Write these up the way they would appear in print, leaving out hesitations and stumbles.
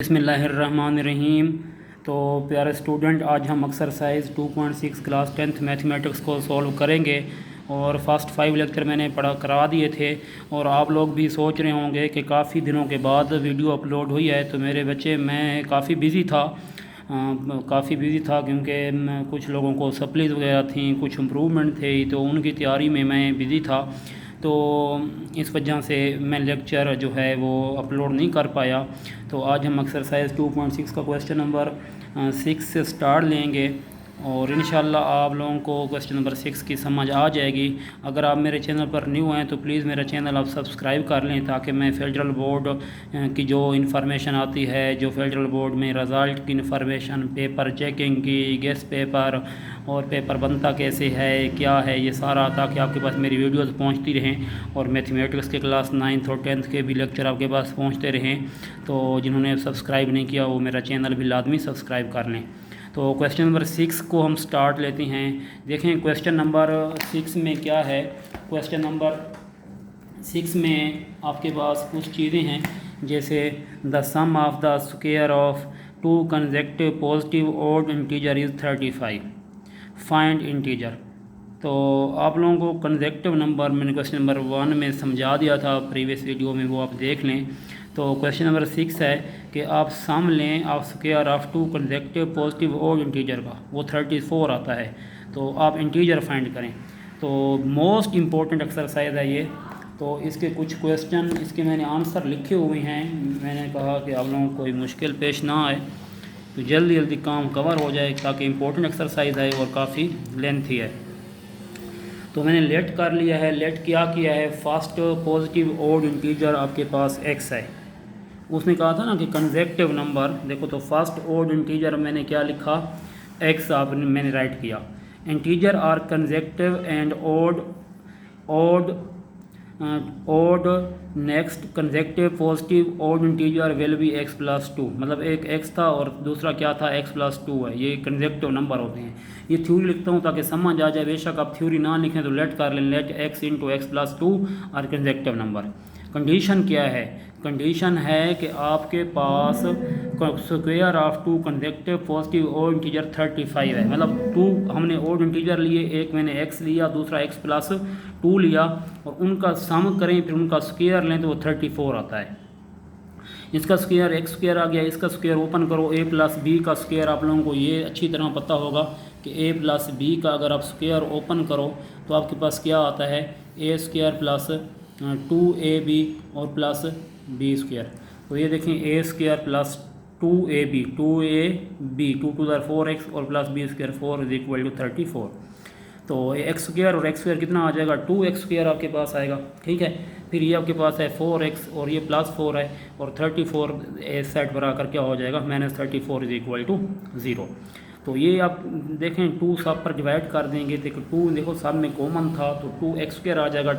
बिस्मिल्लाहिर्रहमानिर्रहीम। तो प्यारे स्टूडेंट, आज हम एक्सरसाइज 2.6 क्लास 10th मैथमेटिक्स को सॉल्व करेंगे। और फर्स्ट 5 लेक्चर मैंने करवा दिए थे। और आप लोग भी सोच रहे होंगे कि काफ़ी दिनों के बाद वीडियो अपलोड हुई है। तो मेरे बच्चे, मैं काफ़ी बिज़ी था क्योंकि कुछ लोगों को सप्लीज़ वगैरह थी, कुछ इम्प्रूवमेंट थे, तो उनकी तैयारी में मैं बिज़ी था। तो इस वजह से मैं लेक्चर जो है वो अपलोड नहीं कर पाया। तो आज हम एक्सरसाइज 2.6 का क्वेश्चन नंबर 6 से स्टार्ट लेंगे और इंशाल्लाह आप लोगों को क्वेश्चन नंबर 6 की समझ आ जाएगी। अगर आप मेरे चैनल पर न्यू हैं तो प्लीज़ मेरा चैनल आप सब्सक्राइब कर लें, ताकि मैं फेडरल बोर्ड की जो इन्फॉर्मेशन आती है, जो फेडरल बोर्ड में रिज़ल्ट की इन्फॉर्मेशन, पेपर चेकिंग की, गेस्ट पेपर और पेपर बनता कैसे है, क्या है, ये सारा, ताकि आपके पास मेरी वीडियोस पहुंचती रहें और मैथमेटिक्स के क्लास 9th और 10th के भी लेक्चर आपके पास पहुंचते रहें। तो जिन्होंने सब्सक्राइब नहीं किया वो मेरा चैनल भी लाजमी सब्सक्राइब कर लें। तो क्वेश्चन नंबर 6 को हम स्टार्ट लेते हैं। देखें क्वेश्चन नंबर 6 में क्या है। क्वेश्चन नंबर 6 में आपके पास कुछ चीज़ें हैं, जैसे the sum of the square of 2 consecutive positive odd integer is 35, find integer. तो आप लोगों को कंसेक्टिव नंबर मैंने क्वेश्चन नंबर 1 में समझा दिया था प्रीवियस वीडियो में, वो आप देख लें। तो क्वेश्चन नंबर 6 है कि आप सम लें of square of 2 consecutive positive odd integer का, वो 34 आता है। तो आप इंटीजर फाइंड करें। तो मोस्ट इम्पॉर्टेंट एक्सरसाइज है ये। तो इसके कुछ क्वेश्चन, इसके मैंने आंसर लिखे हुए हैं। मैंने कहा कि आप लोगों को कोई मुश्किल पेश ना आए, तो जल्दी जल्दी काम कवर हो जाए, ताकि इम्पोर्टेंट एक्सरसाइज है और काफ़ी लेंथी है। तो मैंने लेट कर लिया है। लेट क्या किया है, फर्स्ट पॉजिटिव ऑड इंटीजर आपके पास x है। उसने कहा था ना कि कंसेक्टिव नंबर, देखो तो फर्स्ट ऑड इंटीजर मैंने क्या लिखा, x मैंने राइट किया। Integer are consecutive and odd next consecutive positive odd integer will be x+2। मतलब एक x था और दूसरा क्या था, x+2 है। ये कंसेक्टिव नंबर होते हैं। ये थ्योरी लिखता हूँ ताकि समझ आ जाए। बेशक आप थ्योरी ना लिखें तो लेट कर लें, लेट x इंटू x+2 और कंसेक्टिव नंबर। कंडीशन क्या है, कंडीशन है कि आपके पास square of 2 consecutive positive odd integer 35 है। मतलब 2 हमने ऑड इंटीजर लिए, एक मैंने x लिया, दूसरा x+2 लिया, और उनका सम करें, फिर उनका स्क्वायर लें तो वो 34 आता है। इसका स्क्वायर x स्क्वायर आ गया, इसका स्क्वायर ओपन करो, a प्लस बी का स्क्वायर आप लोगों को ये अच्छी तरह पता होगा कि a प्लस बी का अगर आप स्क्वायर ओपन करो तो आपके पास क्या आता है, a स्क्वायर प्लस 2ab और प्लस बी स्क्वायर। तो ये देखें, a square plus 2ab 2 to the 4x और plus B square 4 is equal to 34। तो एक्स स्क्वायर और एक्स स्क्वायर कितना आ जाएगा, 2x स्क्वायर आपके पास आएगा। ठीक है, फिर ये आपके पास है 4x और ये +4 है, और 34 इस साइड पर आकर क्या हो जाएगा, -34 इज इक्वल टू 0। तो ये आप देखें 2 सब पर डिवाइड कर देंगे, देखो 2 देखो सब में कॉमन था, तो 2x स्क्वायर आ जाएगा।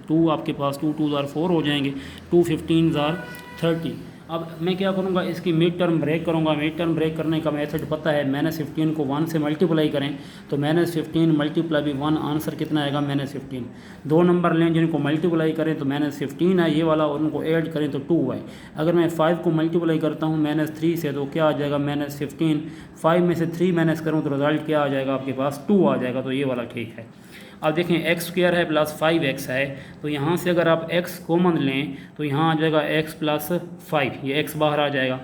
2 आपके पास 2 4 हो जाएंगे, 2 15 30। अब मैं क्या करूँगा, इसकी मिड टर्म ब्रेक करूँगा। मिड टर्म ब्रेक करने का मेथड पता है, -15 को 1 से मल्टीप्लाई करें तो -15 मल्टीप्लाई भी 1, आंसर कितना आएगा, -15। 2 नंबर लें जिनको मल्टीप्लाई करें तो -15 है ये वाला, और उनको ऐड करें तो 2 है। अगर मैं 5 को मल्टीप्लाई करता हूँ -3 से तो क्या आ जाएगा, -15। 5 में से 3 माइनस करूँ तो रिजल्ट क्या आ जाएगा, आपके पास 2 आ जाएगा। तो ये वाला ठीक है। अब देखें x स्क्वायर है प्लस 5x है, तो यहाँ से अगर आप x कॉमन लें तो यहाँ आ जाएगा x प्लस 5, ये x बाहर आ जाएगा।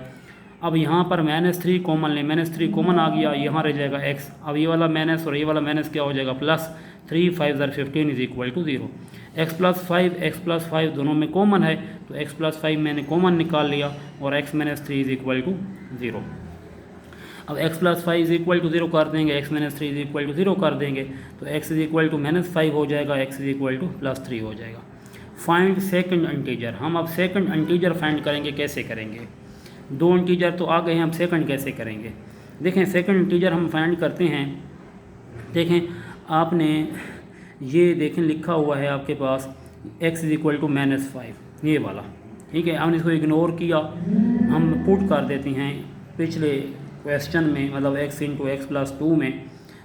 अब यहाँ पर -3 कॉमन लें, -3 कॉमन आ गया, यहाँ रह जाएगा x। अब ये वाला माइनस और ये वाला माइनस क्या हो जाएगा, +3 5 15 is equal to 0। x plus 5 दोनों में कॉमन है, तो x प्लस 5 मैंने कॉमन निकाल लिया और x - 3 इज इक्वल टू 0। अब x plus 5 is equal to 0 कर देंगे, x - 3 इज इक्वल टू 0 कर देंगे, तो x इज इक्वल टू -5 हो जाएगा, x इज इक्वल टू +3 हो जाएगा। Find second integer. हम अब सेकंड इंटीजर फाइंड करेंगे। कैसे करेंगे, 2 इंटीजर तो आ गए हैं, हम सेकंड कैसे करेंगे। देखें सेकंड इंटीजर हम फाइंड करते हैं। देखें आपने ये देखें लिखा हुआ है आपके पास x इज इक्वल टू -5, ये वाला। ठीक है, हमने इसको इग्नोर किया, हम पुट कर देते हैं पिछले क्वेश्चन में, मतलब x इंटू x+2 में।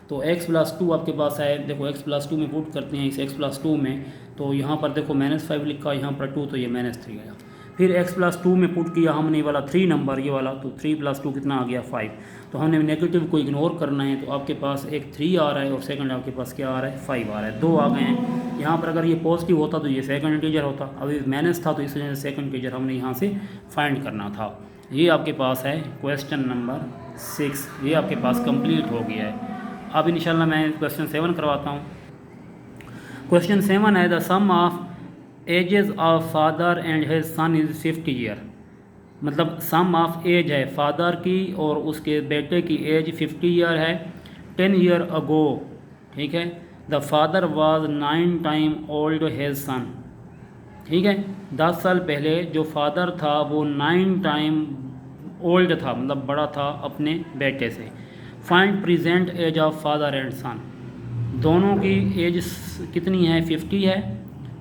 तो x+2 आपके पास है, देखो x+2 में पुट करते हैं इस x+2 में, तो यहाँ पर देखो -5 लिखा, यहाँ पर 2, तो ये -3 आया। फिर x+2 में पुट किया हमने ये वाला 3 नंबर, ये वाला, तो 3+2 कितना आ गया 5। तो हमने नेगेटिव को इग्नोर करना है, तो आपके पास एक 3 आ रहा है और सेकंड आपके पास क्या आ रहा है 5 आ रहा है, 2 आ गए हैं। यहाँ पर अगर ये पॉजिटिव होता तो ये सेकंड इंटीजर होता, अभी माइनस था तो इस वजह से सेकंड इंटीजर हमने यहाँ से फाइंड करना था। ये आपके पास है क्वेश्चन नंबर 6, ये आपके पास कंप्लीट हो गया है। अब इंशाल्लाह मैं क्वेश्चन 7 करवाता हूँ। क्वेश्चन 7 है the sum of ages of father and his son is 50 year. मतलब सम ऑफ एज है फादर की और उसके बेटे की एज 50 ईयर है। 10 ईयर अगो, ठीक है, the father was 9 time old his son, ठीक है, 10 साल पहले जो फादर था वो 9 टाइम ओल्ड था, मतलब बड़ा था अपने बेटे से। Find present age of father and son, दोनों की एज कितनी है 50 है।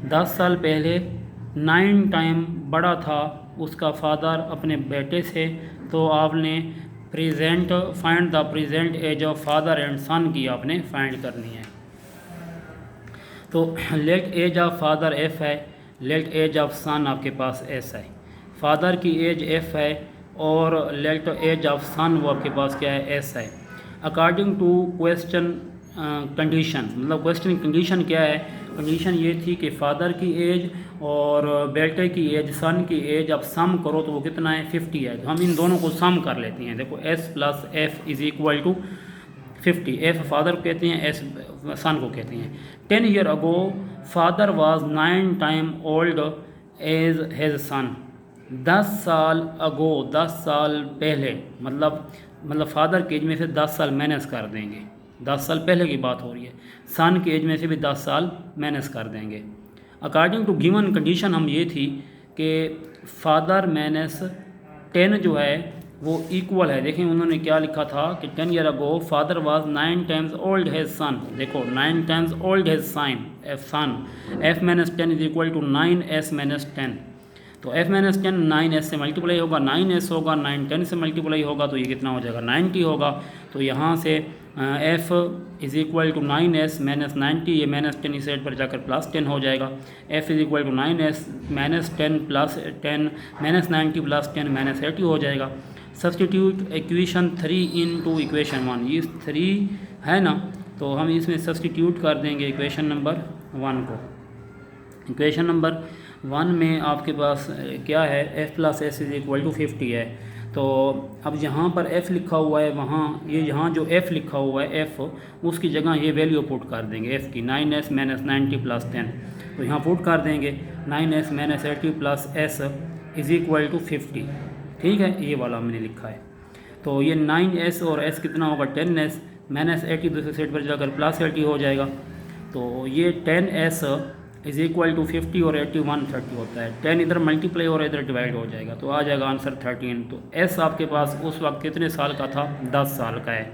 10 साल पहले 9 टाइम बड़ा था उसका फादर अपने बेटे से, तो आपने present find the present age of father and son की आपने फाइंड करनी है। तो let age of father F है, लेट एज ऑफ सन आपके पास एस है। फादर की एज एफ है और लेट एज ऑफ सन वो आपके पास क्या है एस है। अकॉर्डिंग टू क्वेश्चन कंडीशन, मतलब क्वेश्चन कंडीशन क्या है, कंडीशन ये थी कि फादर की एज और बेटे की एज, सन की एज अब सम करो तो वो कितना है 50 है। तो हम इन दोनों को सम कर लेते हैं। देखो s plus F is equal to 50, F father को कहते हैं, एस सन को कहते हैं। 10 year ago father was 9 time old as has son. 10 साल अगो, 10 साल पहले, मतलब फादर की एज में से 10 साल माइनस कर देंगे, 10 साल पहले की बात हो रही है। सन की एज में से भी 10 साल माइनस कर देंगे। अकॉर्डिंग टू गिवन कंडीशन हम ये थी कि फादर माइनस 10 जो है वो इक्वल है। देखें उन्होंने क्या लिखा था कि 10 year ago father was 9 times old has son. देखो 9 times old has son, F minus 10 is equal to 9s minus 10। तो f माइनस 10 9s से मल्टीप्लाई होगा, 9s होगा, 9 10 से मल्टीप्लाई होगा तो ये कितना हो जाएगा 90 होगा। तो यहाँ से f is equal to 9s minus 90, ये माइनस 10 इस साइड पर जाकर प्लस 10 हो जाएगा। f is equal to 9s minus 10 plus 10 minus 90 plus 10 minus 80 हो जाएगा। Substitute equation 3 into equation 1, ये 3 है ना, तो हम इसमें सब्सटीट्यूट कर देंगे इक्वेशन नंबर 1 को। इक्वेशन नंबर 1 में आपके पास क्या है, f plus S is equal to 50 है। तो अब यहाँ पर f लिखा हुआ है, वहाँ ये यहाँ जो f लिखा हुआ है f, उसकी जगह ये वैल्यू पुट कर देंगे f की, 9s माइनस 90 प्लस 10। तो यहाँ पुट कर देंगे 9s minus 80 plus s is equal to 50, ठीक है, ये वाला हमने लिखा है। तो ये 9s और s कितना होगा 10s माइनस 80, दूसरे साइड पर जाकर प्लस 80 हो जाएगा। तो ये 10s इज़ इक्वल टू 50 और 80 130 होता है। 10 इधर मल्टीप्लाई और इधर डिवाइड हो जाएगा, तो आ जाएगा आंसर 13। तो s आपके पास उस वक्त कितने साल का था, 10 साल का है।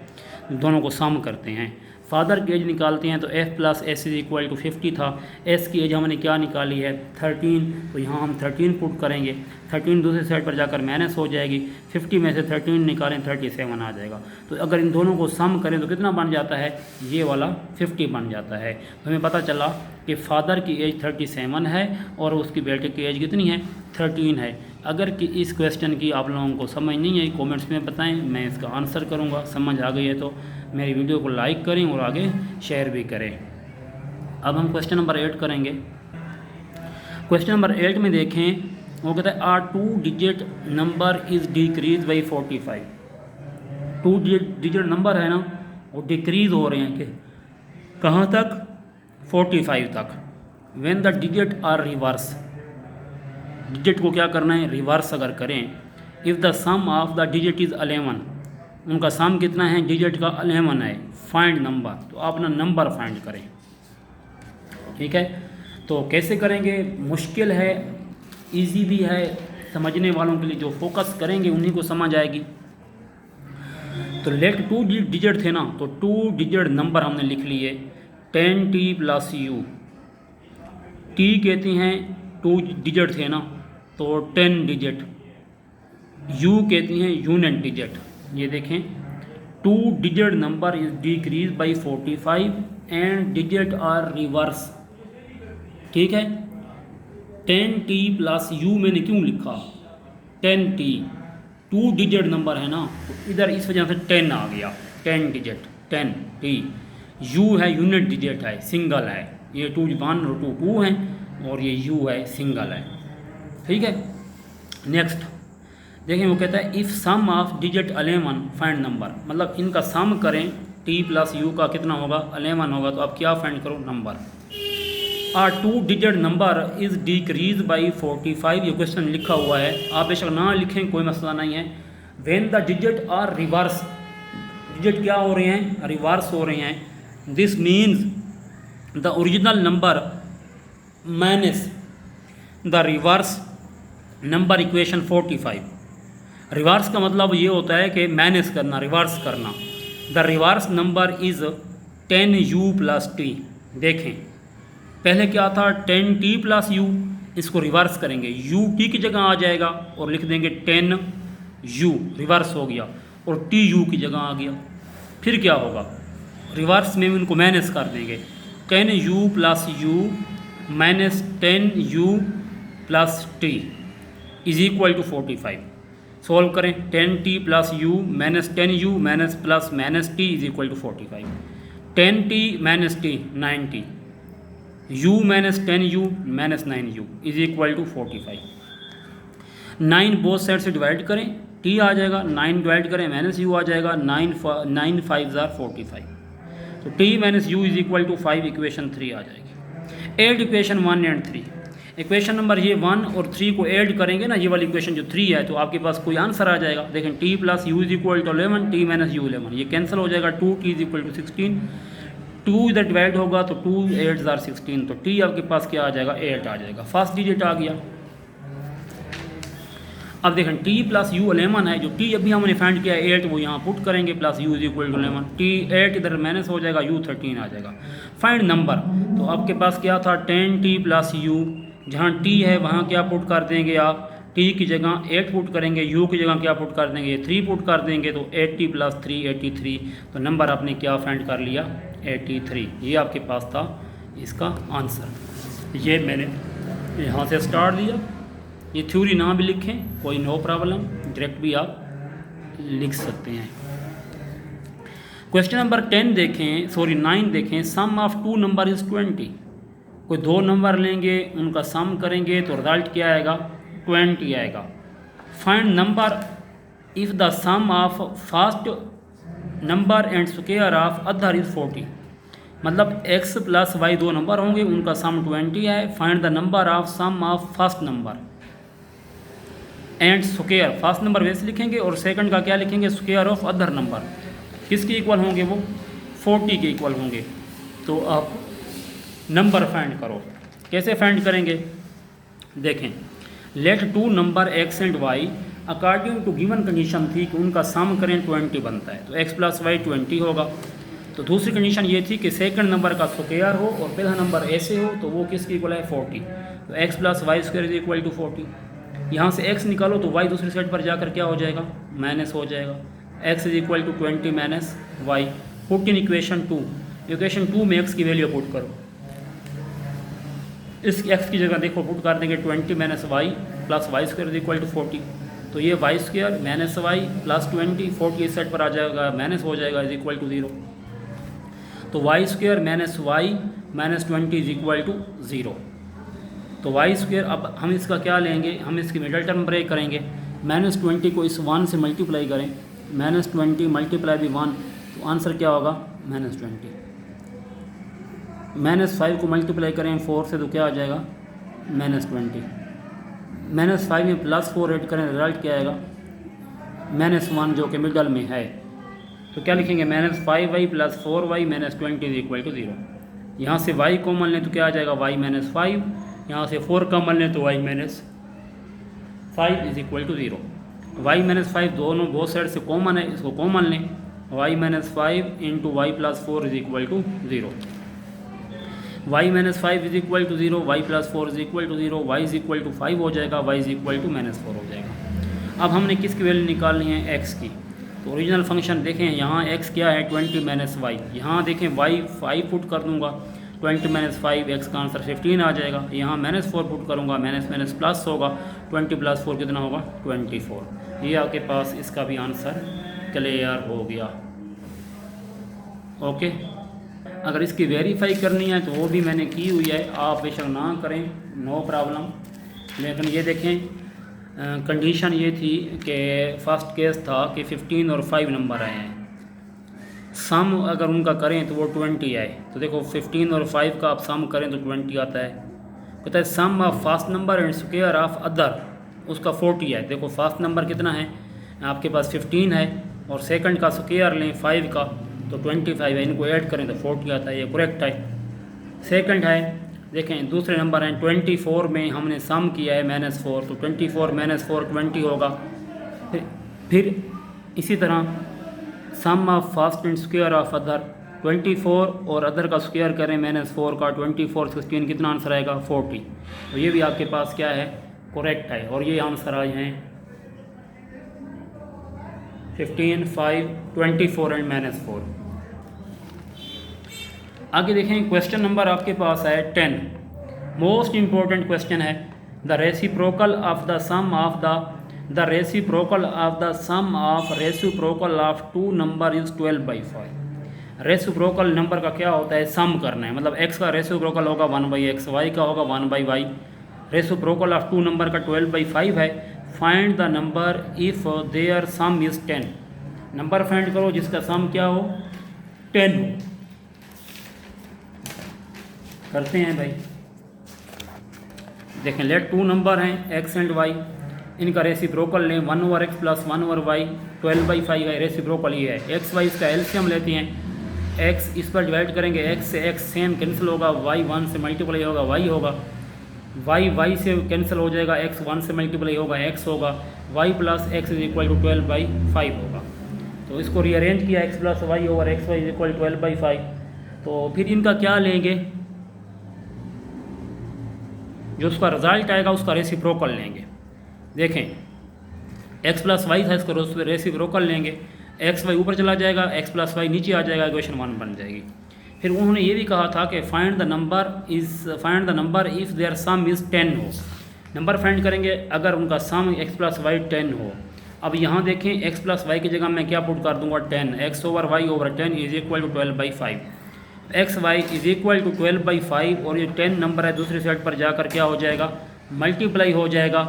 दोनों को सम करते हैं, फादर की एज निकालते हैं तो f plus S is equal to 50 था। s की एज हमने क्या निकाली है 13, तो यहाँ हम 13 पुट करेंगे, 13 दूसरे साइड पर जाकर माइनस हो जाएगी, 50 में से 13 निकालें 37 आ जाएगा। तो अगर इन दोनों को सम करें तो कितना बन जाता है, ये वाला 50 बन जाता है। तो हमें पता चला कि फादर की एज 37 है और उसकी बेटे की एज कितनी है 13 है। अगर कि इस क्वेश्चन की आप लोगों को समझ नहीं आई कमेंट्स में बताएं, मैं इसका आंसर करूंगा। समझ आ गई है तो मेरी वीडियो को लाइक करें और आगे शेयर भी करें। अब हम क्वेश्चन नंबर 8 करेंगे। क्वेश्चन नंबर 8 में देखें, वो कहता है are 2 digit number is decrease by 45। 2 digit number है ना, वो डिक्रीज हो रहे हैं कि कहाँ तक 45 तक। When the digit are reverse, digit को क्या करना है रिवर्स अगर करें। If the sum of the digit is 11, उनका सम कितना है डिजिट का 11 है। फाइंड नंबर, तो आप ना नंबर फाइंड करें, ठीक है। तो कैसे करेंगे, मुश्किल है इजी भी है, समझने वालों के लिए जो फोकस करेंगे उन्हीं को समझ आएगी। तो लेट 2 डिजिट थे ना, तो 2 डिजिट नंबर हमने लिख लिए 10t प्लस u। t कहते हैं 2 डिजिट थे ना, तो 10 डिजिट। u कहती हैं यूनिट डिजिट। ये देखें 2 digit number is decrease by 45 and digit are reverse, ठीक है। 10t प्लस u मैंने क्यों लिखा 10t, 2 डिजिट नंबर है ना, तो इधर इस वजह से 10 आ गया, 10 डिजिट 10t। u है यूनिट डिजिट है, सिंगल है, ये 2 1 और 2 2 हैं और ये u है सिंगल है, ठीक है। नेक्स्ट देखें, वो कहता है if sum of digit 11 find number, मतलब इनका सम करें t प्लस u का कितना होगा 11 होगा, तो आप क्या फाइंड करो number. 2 digit number is decrease by 45, ये क्वेश्चन लिखा हुआ है, आप बेशक ना लिखें कोई मसला नहीं है। When the digit are reverse, digit क्या हो रहे हैं रिवर्स हो रहे हैं, this means the original number minus the reverse number equation 45। Reverse का मतलब ये होता है कि माइनस करना, रिवर्स करना। The reverse number is 10u plus T. देखें पहले क्या था 10t प्लस u, इसको रिवर्स करेंगे u t की जगह आ जाएगा और लिख देंगे 10u, रिवर्स हो गया, और t u की जगह आ गया। फिर क्या होगा रिवर्स में इनको माइनस कर देंगे, 10u plus u minus 10u plus T is equal to 45। Solve करें 10t plus u minus 10u minus plus minus T is equal to 45। 10t minus T 90, u minus 10u minus 9u is equal to 45। 9 both side से divide करें, t आ जाएगा, 9 divide करें minus u आ जाएगा, 9 5 45। तो t minus u is equal to 5, equation 3 आ जाएगी। Add equation 1 and 3, equation number ये 1 और 3 को ऐड करेंगे ना, ये वाली इक्वेशन जो 3 है, तो आपके पास कोई आंसर आ जाएगा। देखें t plus u is equal to 11, t minus u 11, ये कैंसिल हो जाएगा, 2t इज इक्वल टू 16, 2 इधर डिवाइड होगा तो 2 8 आर 16, तो t आपके पास क्या आ जाएगा 8 आ जाएगा, फर्स्ट डिजिट आ गया। अब देखें t प्लस u 11 है, जो t अभी हमने फाइंड किया 8, वो यहाँ पुट करेंगे, plus u is equal to 11, t 8 इधर माइनस हो जाएगा, u 13 आ जाएगा। फाइंड नंबर, तो आपके पास क्या था 10t प्लस u, जहाँ t है वहाँ क्या पुट कर देंगे आप, t की जगह 8 पुट करेंगे, u की जगह क्या पुट कर देंगे 3 पुट कर देंगे, तो 80 प्लस 3 83, तो नंबर आपने क्या फाइंड कर लिया 83। ये आपके पास था इसका आंसर। ये मैंने यहाँ से स्टार्ट दिया, ये थ्योरी ना भी लिखें कोई नो प्रॉब्लम, डायरेक्ट भी आप लिख सकते हैं। क्वेश्चन नंबर 9 देखें, सम ऑफ 2 नंबर इज़ 20। कोई 2 नंबर लेंगे, उनका सम करेंगे तो रिजल्ट क्या आएगा 20 आएगा। Find number if the sum of first number and square of other is 40, मतलब x प्लस y 2 नंबर होंगे, उनका सम 20 है। Find the number of sum of first number and square, first number वैसे लिखेंगे और सेकंड का क्या लिखेंगे स्क्वायर ऑफ अदर नंबर, किसके इक्वल होंगे वो 40 के इक्वल होंगे। तो आप नंबर फाइंड करो, कैसे फाइंड करेंगे देखें, let 2 number x and y according to given condition थी कि उनका सम करें 20 बनता है, तो x प्लस वाई 20 होगा। तो दूसरी कंडीशन ये थी कि सेकंड नंबर का स्क्वायर हो और पहला नंबर ऐसे हो, तो वो किसके इक्वल है 40, तो x plus Y square is equal to 40। यहाँ से x निकालो तो y दूसरी साइड पर जाकर क्या हो जाएगा माइनस हो जाएगा, x is equal to 20 minus Y. Put in equation 2, equation 2 में x की वैल्यू पुट करो, इस x की जगह देखो पुट कर देंगे 20 minus Y plus Y square is equal to 40, तो ये Y square minus Y plus 20, 40 इस साइड पर आ जाएगा माइनस हो जाएगा इज इक्वल टू 0, तो Y square minus Y minus 20 is equal to 0। तो वाई स्क्वायर, अब हम इसका क्या लेंगे, हम इसकी मिडल टर्म ब्रेक करेंगे, माइनस 20 को इस 1 से मल्टीप्लाई करें, माइनस 20 मल्टीप्लाई भी 1, तो आंसर क्या होगा माइनस 20। माइनस 5 को मल्टीप्लाई करें 4 से तो क्या आ जाएगा माइनस 20, माइनस 5 में प्लस 4 ऐड करें, रिजल्ट क्या आएगा माइनस 1 जो कि मिडल में है, तो क्या लिखेंगे minus 5y plus 4y minus 20 is equal to 0। यहाँ से y कॉमन लें तो क्या आ जाएगा y माइनस 5, यहाँ से 4 कॉमन लें तो y minus 5 is equal to 0। y minus 5 दोनों बोथ साइड से कॉमन है, इसको कॉमन लें, y minus 5 into Y plus 4 is equal to 0, y minus 5 is equal to 0, Y plus 4 is equal to 0, y is equal to 5 हो जाएगा, y is equal to minus 4 हो जाएगा। अब हमने किसकी वैल्यू निकालनी है x की, तो ओरिजिनल फंक्शन देखें यहाँ x क्या है 20 माइनस वाई, यहाँ देखें y 5 पुट कर दूंगा 20 माइनस 5 एक्स का आंसर 15 आ जाएगा। यहाँ -4 पुट करूँगा, माइनस माइनस प्लस होगा, 20 + 4 कितना होगा 24। ये आपके पास इसका भी आंसर क्लियर हो गया। ओके, अगर इसकी वेरीफाई करनी है तो वो भी मैंने की हुई है, आप बेशक ना करें, नो प्रॉब्लम। लेकिन ये देखें कंडीशन ये थी कि फर्स्ट केस था कि 15 और 5 नंबर आए हैं, सम अगर उनका करें तो वो 20 आए। तो देखो 15 और 5 का आप सम करें तो 20 आता है। कहता है sum of first number and square of other, उसका 40 है। देखो फर्स्ट नंबर कितना है आपके पास 15 है, और सेकंड का स्क्वायर लें 5 का तो 25 है, इनको ऐड करें तो 40 आता है, ये करेक्ट है। सेकंड है देखें दूसरे नंबर हैं 24 में हमने सम किया है -4, तो 24 - 4 20 होगा। फिर इसी तरह sum of first and square of other, 24 और अदर का स्क्वायर करें -4 का, 24 16 कितना आंसर आएगा 40। तो ये भी आपके पास क्या है करेक्ट है, और ये आंसर आए हैं 15 5 24 एंड -4। आगे देखें क्वेश्चन नंबर आपके पास है 10, मोस्ट इम्पोर्टेंट क्वेश्चन है। The reciprocal of the sum of the reciprocal of the sum of reciprocal of 2 number is 12/5। Reciprocal number का क्या होता है सम करना है, मतलब x का रेसिप्रोकल होगा 1/x, y का होगा 1/y। रेसिप्रोकल ऑफ 2 नंबर का 12/5 है। Find the number if there sum is 10। Number find करो जिसका सम क्या हो 10 हो। करते हैं भाई, देखें लेट 2 नंबर हैं x एंड y, इनका रेसिप्रोकल लें 1/x + 1/y, 12/5 है रेसिप्रोकल ये है। x y इसका एलसीएम लेते हैं, x इस पर डिवाइड करेंगे, x से x सेम कैंसिल होगा, y 1 से मल्टीप्लाई होगा y होगा, y से कैंसिल हो जाएगा, x 1 से मल्टीप्लाई होगा x होगा, y + x = 12/5 होगा। तो इसको रीअरेंज किया x + y over x y = 12/5। तो फिर इनका क्या लेंगे, जो उसका रिजल्ट आएगा उसका रेसिप्रोकल लेंगे। देखें x + y था, इसको रेसिप्रोकल लेंगे, x y ऊपर चला जाएगा, x + y नीचे आ जाएगा, इक्वेशन 1 बन जाएगी। फिर उन्होंने ये भी कहा था कि find the number if there sum is 10 हो। नंबर फाइंड करेंगे अगर उनका सम x + y 10 हो। अब यहाँ देखें x + y की जगह मैं क्या पुट कर दूंगा 10, x/y/10 = 12/5। X Y is equal to 12/5 और ये 10 नंबर है दूसरी साइड पर जाकर क्या हो जाएगा मल्टीप्लाई हो जाएगा।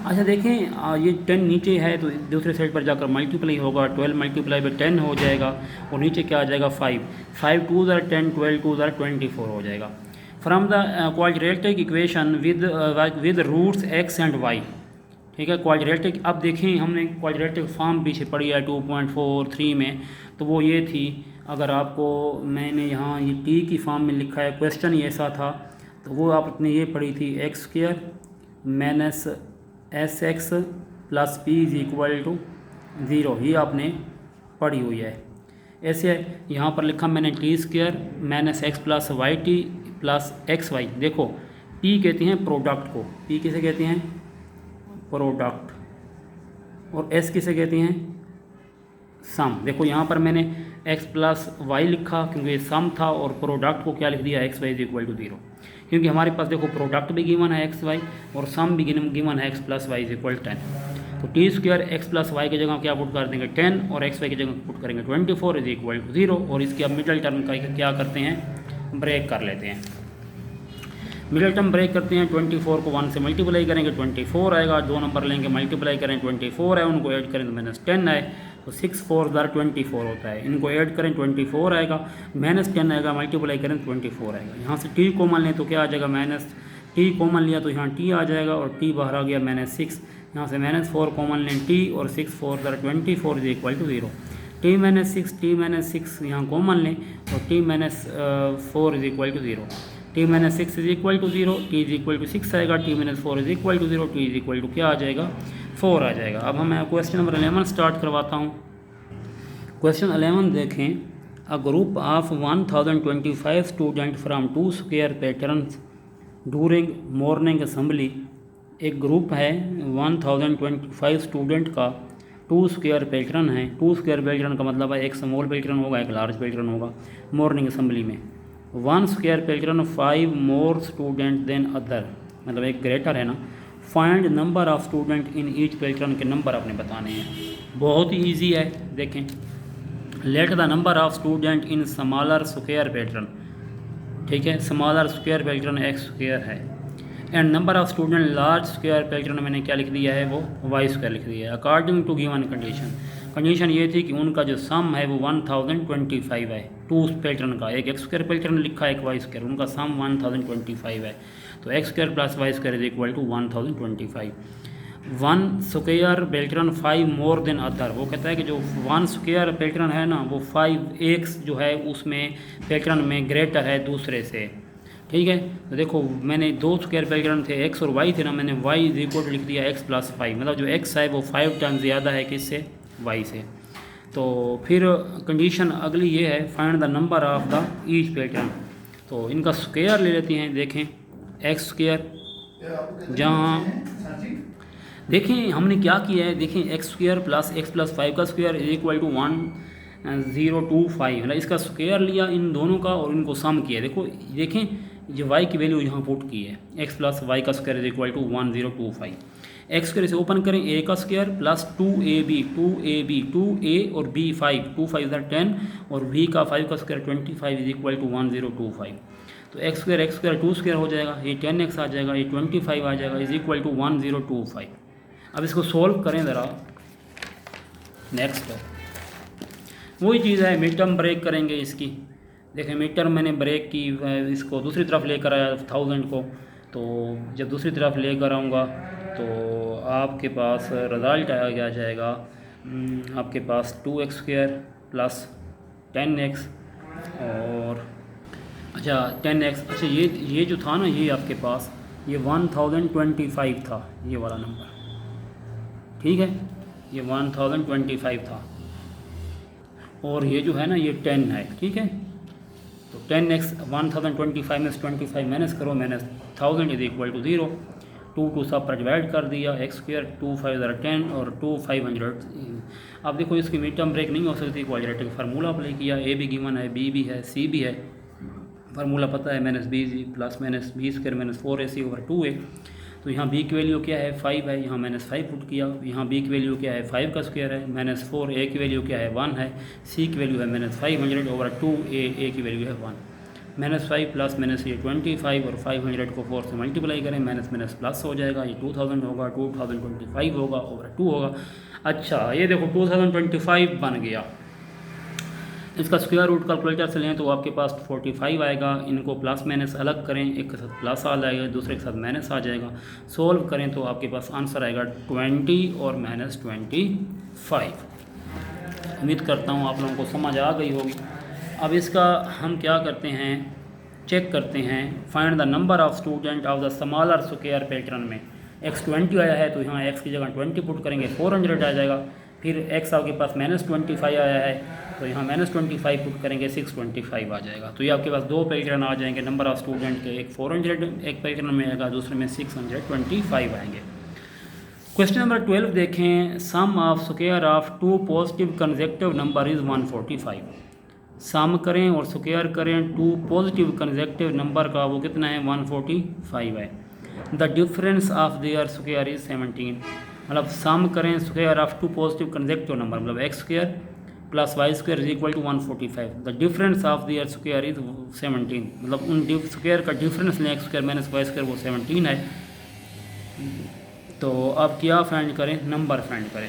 अच्छा देखें ये 10 नीचे है तो दूसरे साइड पर जाकर मल्टीप्लाई होगा, 12 × 10 हो जाएगा और नीचे क्या आ जाएगा 5 2 * 10 12 2 * 24 हो जाएगा। From the quadratic equation with roots x and y। ठीक है क्वाड्रेटिक, अब देखें हमने क्वाड्रेटिक फॉर्म पीछे पढ़ी है 2.43 में, तो वो ये थी, अगर आपको मैंने यहाँ ये टी की फॉर्म में लिखा है, क्वेश्चन ये ऐसा था, तो वो आपने ये पढ़ी थी x² - sx + p = 0, ये आपने पढ़ी हुई है। ऐसे यहाँ पर लिखा मैंने t² - x + yt + xy। देखो p कहते हैं प्रोडक्ट को, p किसे कहते हैं प्रोडक्ट, और s किसे कहते हैं सम। देखो यहाँ पर मैंने x + y लिखा क्योंकि ये सम था, और प्रोडक्ट को क्या लिख दिया x y = 0, क्योंकि हमारे पास देखो प्रोडक्ट भी गिवन है x y और सम भी गिवन है x + y = 10। तो t² x + y की जगह क्या पुट कर देंगे 10 और x y की जगह पुट करेंगे 24 = 0, और इसके अब मिडल टर्म का क्या करते हैं ब्रेक कर लेते हैं। मिडल टर्म ब्रेक करते हैं, 24 को 1 से मल्टीप्लाई करेंगे 24 आएगा, 2 नंबर लेंगे मल्टीप्लाई करें 24 है, उनको ऐड करें तो -10 आए, तो 6 4 * 24 होता है, इनको ऐड करें 24 आएगा, -10 आएगा, मल्टीप्लाई करें 24 आएगा। यहाँ से t कॉमन लें तो क्या आ जाएगा t कॉमन लिया तो यहाँ t आ जाएगा और t बाहर आ गया -6, यहाँ से -4 कॉमन लें t और 6 4 * 24 = 0। t - 6 यहाँ कॉमन लें और t - 4 = 0, t - 6 = 0, t = 6 आएगा, t - 4 = 0, t क्या आ जाएगा 4 आ जाएगा। अब मैं क्वेश्चन नंबर 11 स्टार्ट करवाता हूँ। क्वेश्चन 11 देखें, a group of 1025 student from 2 square patterns during morning assembly. एक ग्रुप है 1025 स्टूडेंट का टू स्क्वायर पेल्ट्रन है। टू स्क्वायर पेल्ट्रन का मतलब है एक स्मॉल पेल्ट्रन होगा, एक लार्ज पेल्ट्रन होगा मॉर्निंग असेंबली में। One square platoon 5 more student than other, मतलब एक ग्रेटर है ना। Find number of student in each platoon के नंबर आपने बताने हैं। बहुत ही ईजी है, देखें। Let the number of student in smaller square platoon, ठीक है, smaller square platoon X square है, and number of student large square platoon मैंने क्या लिख दिया है, वो वाई स्क्वायर लिख दिया है। According to given condition, condition ये थी कि उनका जो सम है वो 1025 है। टू पेल्ट्रन का, एक एक्स स्क्वायर पेल्ट्रन लिखा है, एक वाई स्क्वायर, उनका सम 1025 है। तो x square plus Y square is equal to 1025। One square platoon 5 more than other, वो कहता है कि जो वन स्क्वायर पेल्ट्रन है ना वो 5 एक्स जो है उसमें पेल्ट्रन में ग्रेटर है दूसरे से, ठीक है। तो देखो मैंने दो स्क्वायर पेल्ट्रन थे, एक्स और वाई थे ना, मैंने वाई इज इक्वल टू लिख दिया एक्स प्लस 5, मतलब जो एक्स है वो 5 टाइम्स ज़्यादा है किससे, वाई से। तो फिर कंडीशन अगली ये है, find the number of the each platoon. तो इनका स्क्वायर ले लेते हैं, देखें एक्स स्क्वायर, जहाँ देखें हमने क्या किया है, देखें एक्स स्क्वायर प्लस 5 का स्क्वायर इज इक्वल टू 1025, मतलब इसका स्क्वायर लिया इन दोनों का और इनको सम किया। देखो देखें ये वाई की वैल्यू यहाँ पुट की है, एक्स प्लस वाई का square is equal to 1025। X square से ओपन करें, ए का स्क्वायर प्लस 2ab और b 5, 2 5 इधर 10 और b का 5 का स्क्वायर 25 इज इक्वल टू 1025। तो एक्स स्क्वायर 2 स्क्वायर हो जाएगा, ये 10x आ जाएगा, ये 25 आ जाएगा, इज इक्वल टू 1025। अब इसको सॉल्व करें ज़रा। नेक्स्ट वही चीज़ है, मिड टर्म ब्रेक करेंगे इसकी। देखें मिड टर्म मैंने ब्रेक की, इसको दूसरी तरफ लेकर आया 1000 को, तो जब दूसरी तरफ लेकर आऊँगा तो आपके पास रिज़ल्ट आ जाएगा, आपके पास 2x स्क्वायर प्लस 10x और अच्छा 10x, अच्छा ये जो था ना, ये आपके पास ये 1025 था, ये वाला नंबर, ठीक है, ये 1025 था और ये जो है ना ये 10 है, ठीक है। तो 10x 1025 में 25 माइनस करो, माइनस 1000 इज इक्वल टू 0, 2 सब पर डिवाइड कर दिया, एक्स स्क्वायर 2 5 10 और 2 500। अब देखो इसकी मिड टर्म ब्रेक नहीं हो सकती, क्वाड्रेटिक फार्मूला अप्लाई किया, ए भी गिवन है, बी भी है, सी भी है, फार्मूला पता है, minus B plus minus B square minus 4ac over 2a। तो यहाँ b की वैल्यू क्या है 5 है, यहाँ -5 पुट किया, यहाँ b की वैल्यू क्या है 5 का स्क्वायर है, -4, a की वैल्यू क्या है 1 है, c की वैल्यू है -500 ओवर 2a, a की वैल्यू है 1। -5 प्लस माइनस ये 25 और 500 को 4 से मल्टीप्लाई करें, माइनस माइनस प्लस हो जाएगा, ये 2000 होगा, 2025 होगा ओवर 2 होगा। अच्छा ये देखो 2025 बन गया, इसका स्क्वायर रूट कैलकुलेटर से लें तो आपके पास 45 आएगा। इनको प्लस माइनस अलग करें, एक के साथ प्लस आ जाएगा, दूसरे के साथ माइनस आ जाएगा। सोल्व करें तो आपके पास आंसर आएगा 20 और -25। उम्मीद करता हूँ आप लोगों को समझ आ गई होगी। अब इसका हम क्या करते हैं, चेक करते हैं, find the number of student of the smaller square pattern में। x 20 आया है तो यहाँ x की जगह 20 पुट करेंगे, 400 आ जाएगा। फिर x आपके पास -25 आया है तो यहाँ -25 पुट करेंगे, 625 आ जाएगा। तो ये आपके पास दो पैटर्न आ जाएंगे नंबर ऑफ स्टूडेंट के, एक 400 एक पैटर्न में आएगा, दूसरे में 625 आएंगे। क्वेश्चन नंबर 12 देखें, sum of square of 2 positive consecutive number is 145। Sum करें और स्क्वायर करें 2 पॉजिटिव कंसेक्टिव नंबर का, वो कितना है 145 है। The difference of their square is 17। मतलब सम करें square of 2 positive consecutive number, मतलब X square plus Y square is equal to 145। The difference of their square is 17, मतलब उन स्क्वायर का डिफरेंस लें, X square minus Y square वो 17 है। तो अब क्या फाइंड करें, नंबर फाइंड करें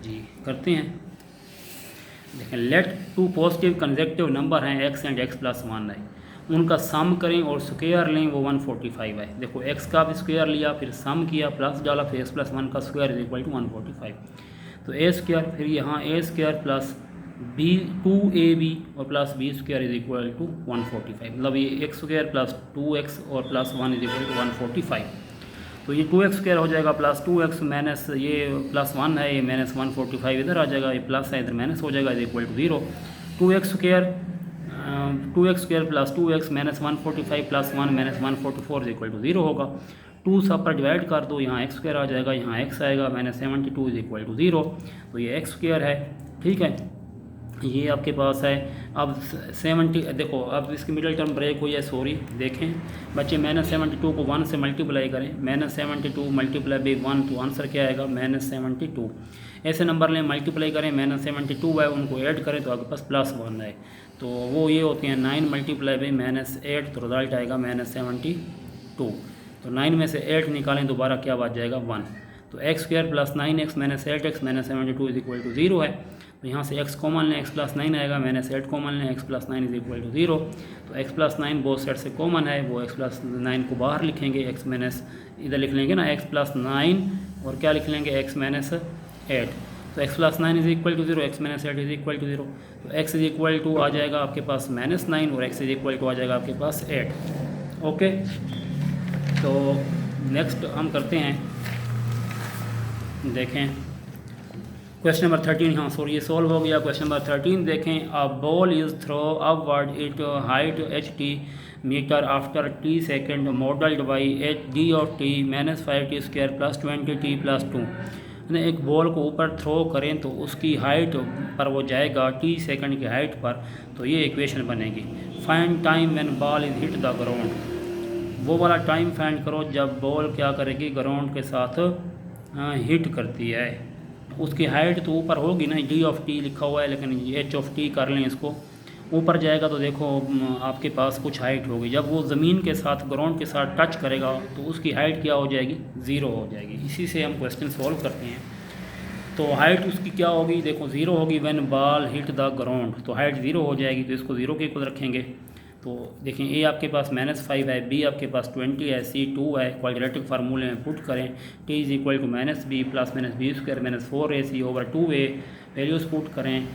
जी, करते हैं। देखें लेट 2 पॉजिटिव कंसेक्टिव नंबर हैं एक्स एंड एक्स प्लस 1 है, उनका सम करें और स्क्वायर लें, वो 145 है। देखो एक्स का भी स्क्वायर लिया, फिर सम किया, प्लस डाला, फिर एक्स प्लस 1 का स्क्वायर इज इक्वल टू 145। तो ए स्क्वायर, फिर यहाँ ए स्क्वायर प्लस बी 2ab और plus B square is equal to 145। मतलब ये एक्स स्क्वायर प्लस 2x और प्लस 1 इज इक्वल टू 145। तो ये 2x स्क्वायर हो जाएगा प्लस 2x माइनस ये प्लस 1 है, ये माइनस 145 इधर आ जाएगा, ये प्लस है इधर माइनस हो जाएगा, is equal to 0। 2x square plus 2x minus 145 plus 1 minus 144 is equal to 0 होगा। 2 सब पर डिवाइड कर दो, यहाँ एक्स स्क्वायर आ जाएगा, यहाँ एक्स आएगा, -72 इज इक्वल टू 0, तो ये एक्स स्क्वायर है। ठीक है, ये आपके पास है। अब 70 देखो, अब इसकी मिडिल टर्म ब्रेक हुई है, सॉरी देखें बच्चे, -72 को 1 से मल्टीप्लाई करें, -72 मल्टीप्लाई बाई 1, तो आंसर क्या आएगा -72। ऐसे नंबर लें, मल्टीप्लाई करें, -72 है उनको ऐड करें तो आपके पास +1 है, तो वो ये होती हैं 9 मल्टीप्लाई बाई -8, तो रिजल्ट आएगा -72। तो 9 में से 8 निकालें, दोबारा क्या बच जाएगा 1, तो x square + 9x - 8x -72 is equal to 0 है। तो यहाँ से x कॉमन लें, x + 9 आएगा, -8 कॉमन लें, x + 9 इज इक्वल टू 0, तो x + 9 बोथ साइड से कॉमन है, वो x + 9 को बाहर लिखेंगे, x माइनस इधर लिख लेंगे ना, x + 9 और क्या लिख लेंगे x - 8, तो x + 9 is equal to 0, x - 8 is equal to 0, तो x इज इक्वल टू आ जाएगा आपके पास -9 और x इज इक्वल टू आ जाएगा आपके पास 8। ओके, तो नेक्स्ट हम करते हैं, देखें क्वेश्चन नंबर 13, हाँ सॉरी ये सॉल्व हो गया। क्वेश्चन नंबर 13 देखें, a ball is throw upward it height ht metre after t second modelled by d of t -5t square + 20t + 2। यानी एक बॉल को ऊपर थ्रो करें तो उसकी हाइट पर वो जाएगा t सेकेंड की हाइट पर, तो ये इक्वेशन बनेगी। Find time when ball is hit the ground, वो वाला टाइम फाइंड करो जब बॉल क्या करेगी, ग्राउंड के साथ हिट करती है। उसकी हाइट तो ऊपर होगी ना, d ऑफ t लिखा हुआ है, लेकिन h ऑफ t कर लें इसको, ऊपर जाएगा तो देखो आपके पास कुछ हाइट होगी, जब वो ज़मीन के साथ ग्राउंड के साथ टच करेगा तो उसकी हाइट क्या हो जाएगी, 0 हो जाएगी। इसी से हम क्वेश्चन सॉल्व करते हैं। तो हाइट उसकी क्या होगी, देखो 0 होगी, when ball hit the ground, तो हाइट 0 हो जाएगी, तो इसको 0 के इक्वल रखेंगे। तो देखें ए आपके पास -5 है, बी आपके पास 20 है, सी 2 है, क्वाड्रेटिक फार्मूले में पुट करें, T is equal to -b + -b square -4ac over 2a, values put करें,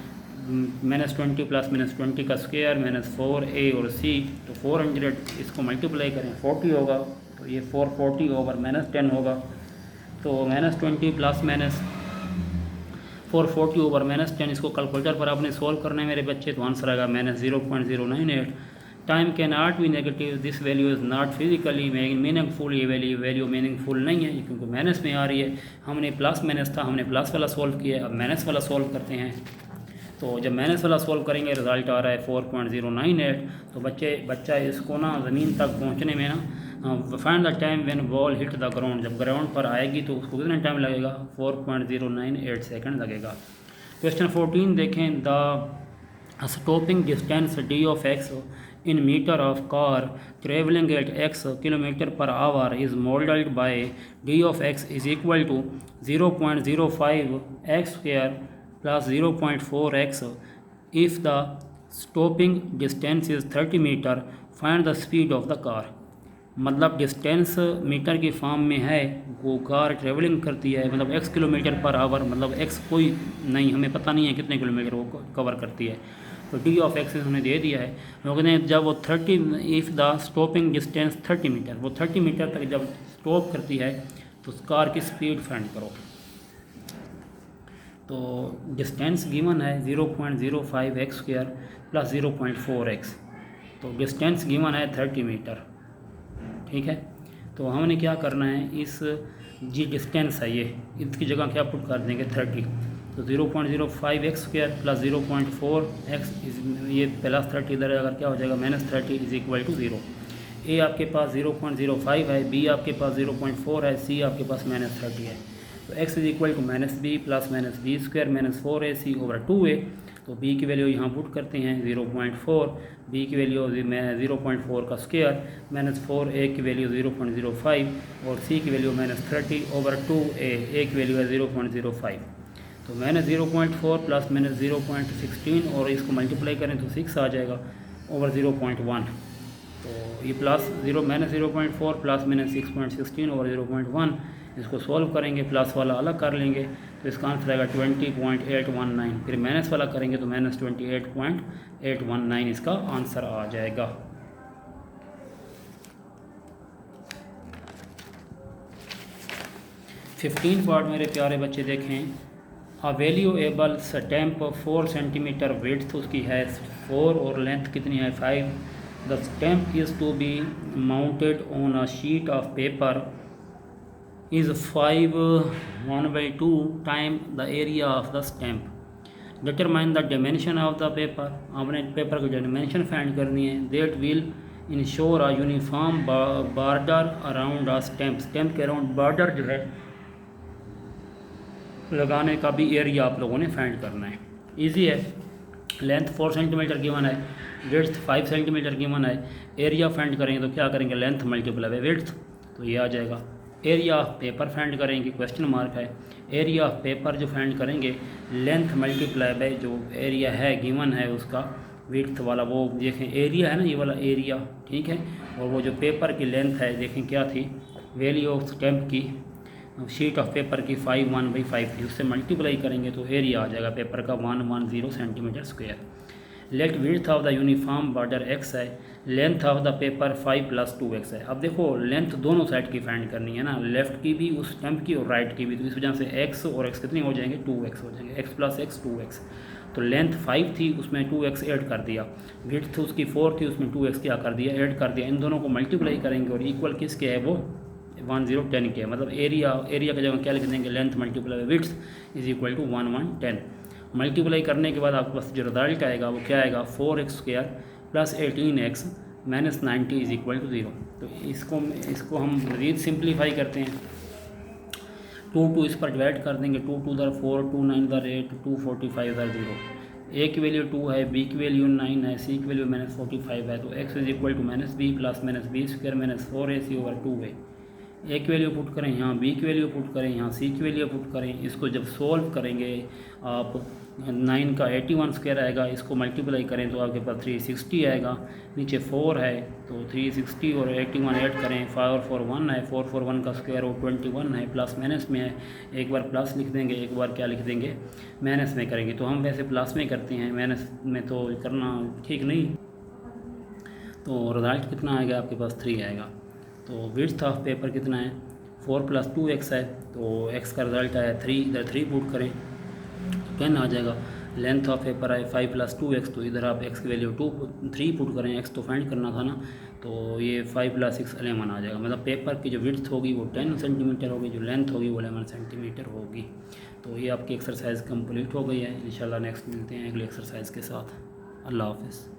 -20 + -20 का स्क्वायर -4a और c, तो 400 इसको मल्टीप्लाई करें 40 होगा, तो ये 440 ओवर -10 होगा, तो -20 + -440 ओवर -10, इसको कैलकुलेटर पर आपने सॉल्व करना है मेरे बच्चे, तो आंसर आएगा -0.098। Time can not be negative, this value is not physically meaningful, ये वैल्यू मीनिंगफुल नहीं है क्योंकि माइनस में आ रही है। हमने प्लस माइनस था, हमने प्लस वाला सॉल्व किया, अब माइनस वाला सॉल्व करते हैं। तो जब माइनस वाला सॉल्व करेंगे रिजल्ट आ रहा है 4.098। तो बच्चा इसको ना ज़मीन तक पहुँचने में ना, find the time when ball hit the ground, जब ग्राउंड पर आएगी तो उसको कितना टाइम लगेगा, 4.098 सेकेंड लगेगा। क्वेश्चन 14 देखें, the stopping distance d of x in meter of car traveling at x kilometer per hour is modeled by d of x is equal to 0.05 x square plus 0.4x. If the stopping distance is 30 meter, find the speed of the car. मतलब distance metre की form में है, वो car travelling करती है, मतलब x kilometre per hour, मतलब x कोई नहीं, हमें पता नहीं है कितने किलोमीटर वो कवर करती है, तो d ऑफ x हमने दे दिया है। वो कहते हैं जब वो 30, if the stopping distance 30 metre, वो 30 मीटर तक जब स्टॉप करती है तो उस कार की स्पीड फाइंड करो। तो डिस्टेंस गिवन है 0.05 x स्क्वायर प्लस 0.4x, तो डिस्टेंस गिवन है 30 मीटर, ठीक है। तो हमने क्या करना है, इस जी डिस्टेंस है ये, इसकी जगह क्या पुट कर देंगे 30, तो 0.05 x स्क्वायर प्लस 0.4x, ये प्लस 30 इधर अगर क्या हो जाएगा -30 इज इक्वल टू 0। ए आपके पास 0.05 है, बी आपके पास 0.4 है, सी आपके पास -30 है, तो x is equal to -b plus -b square -4ac over 2a। तो b की वैल्यू यहाँ पुट करते हैं 0.4, b की वैल्यू 0.4 का स्क्वायर -4a की वैल्यू 0.05 और c की वैल्यू -30 ओवर 2a, a की वैल्यू है 0.05। तो -0.4 प्लस -0.16 और इसको मल्टीप्लाई करें तो 6 आ जाएगा ओवर 0.1। तो ये प्लस -0.4 प्लस -6.16 ओवर 0.1, इसको सॉल्व करेंगे, प्लस वाला अलग कर लेंगे तो इसका आंसर आएगा 20.819। फिर माइनस वाला करेंगे तो -28.819 इसका आंसर आ जाएगा। फिफ्टीन पार्ट मेरे प्यारे बच्चे देखें, a valuable stamp 4 centimetre width उसकी है 4 और लेंथ कितनी है 5। The stamp is to be mounted on a sheet of paper is 5 1/2 time the area of the stamp. Determine the dimension of the paper, आपने पेपर की dimension find करनी है। That will ensure a uniform border around a stamp, stamp के around border जो है लगाने का भी एरिया आप लोगों ने फाइंड करना है। इजी है। लेंथ 4 सेंटीमीटर गिवन है, विड्थ 5 सेंटीमीटर गिवन है। एरिया फाइंड करेंगे तो क्या करेंगे, लेंथ मल्टीप्लाई बाय विड्थ, तो ये आ जाएगा। एरिया ऑफ पेपर फाइंड करेंगे, क्वेश्चन मार्क है। एरिया ऑफ पेपर जो फाइंड करेंगे, लेंथ मल्टीप्लाई बाय जो एरिया है गिवन है उसका विड्थ वाला, वो देखें एरिया है ना, ये वाला एरिया, ठीक है। और वो जो पेपर की लेंथ है देखें क्या थी, वैल्यू ऑफ स्टैम्प की शीट ऑफ पेपर की 5 1/5 थी, उससे मल्टीप्लाई करेंगे तो एरिया आ जाएगा पेपर का 110 centimetre square. Let width of the uniform border x है, length of the paper 5 + 2x है। अब देखो लेंथ दोनों साइड की फाइंड करनी है ना, लेफ्ट की भी उस स्टैम्प की और राइट की भी, तो इस वजह से x और x कितने हो जाएंगे, 2x हो जाएंगे, x + x 2x। तो लेंथ 5 थी उसमें 2x ऐड कर दिया, विड्थ उसकी 4 थी उसमें 2x क्या कर दिया, ऐड कर दिया। इन दोनों को मल्टीप्लाई करेंगे और इक्वल किसके है, वो 1010 के, मतलब एरिया की जगह क्या लिख देंगे, length multiply width is equal to 1110। Multiply करने के बाद आपके पास जो रिजल्ट आएगा वो क्या आएगा, 4x² + 18x - 90 is equal to 0। तो इसको हम मज़ीद सिंप्लीफाई करते हैं। 2 इस पर डिवाइड कर देंगे, 2 2 * 4, 2 9 * 8, 2 45 * 0। a की वैल्यू 2 है, b की वैल्यू 9 है, c की वैल्यू -45 है, तो x is equal to -b + -b² - 4ac/2 है। ए की वैल्यू पुट करें यहाँ, बी की वैल्यू पुट करें यहाँ, सी की वैल्यू पुट करें। इसको जब सोल्व करेंगे आप 9 का 81² आएगा, इसको मल्टीप्लाई करें तो आपके पास 360 आएगा। नीचे 4 है तो 360 और 81 ऐड करें, 5 और 4 1 है, 4 4 1 का स्क्वायर वो 21 है, प्लस माइनस में है। एक बार प्लस लिख देंगे, एक बार क्या लिख देंगे, माइनस में करेंगे। तो हम वैसे प्लस में करते हैं, माइनस में तो करना ठीक नहीं। तो रिजल्ट कितना आएगा आपके पास, 3 आएगा। तो विड्थ ऑफ पेपर कितना है, 4 + 2x है, तो x का रिजल्ट आया 3, इधर 3 पुट करें 10 आ जाएगा। लेंथ ऑफ पेपर है 5 + 2x, तो इधर आप x की वैल्यू 3 पुट करें, x तो फाइंड करना था ना, तो ये 5 + 6 11 आ जाएगा। मतलब पेपर की जो विड्थ होगी वो 10 सेंटीमीटर होगी, जो लेंथ होगी वो 11 सेंटीमीटर होगी। तो ये आपकी एक्सरसाइज कंप्लीट हो गई है। इंशाल्लाह नेक्स्ट मिलते हैं अगली एक्सरसाइज के साथ। अल्लाह हाफ़िज़।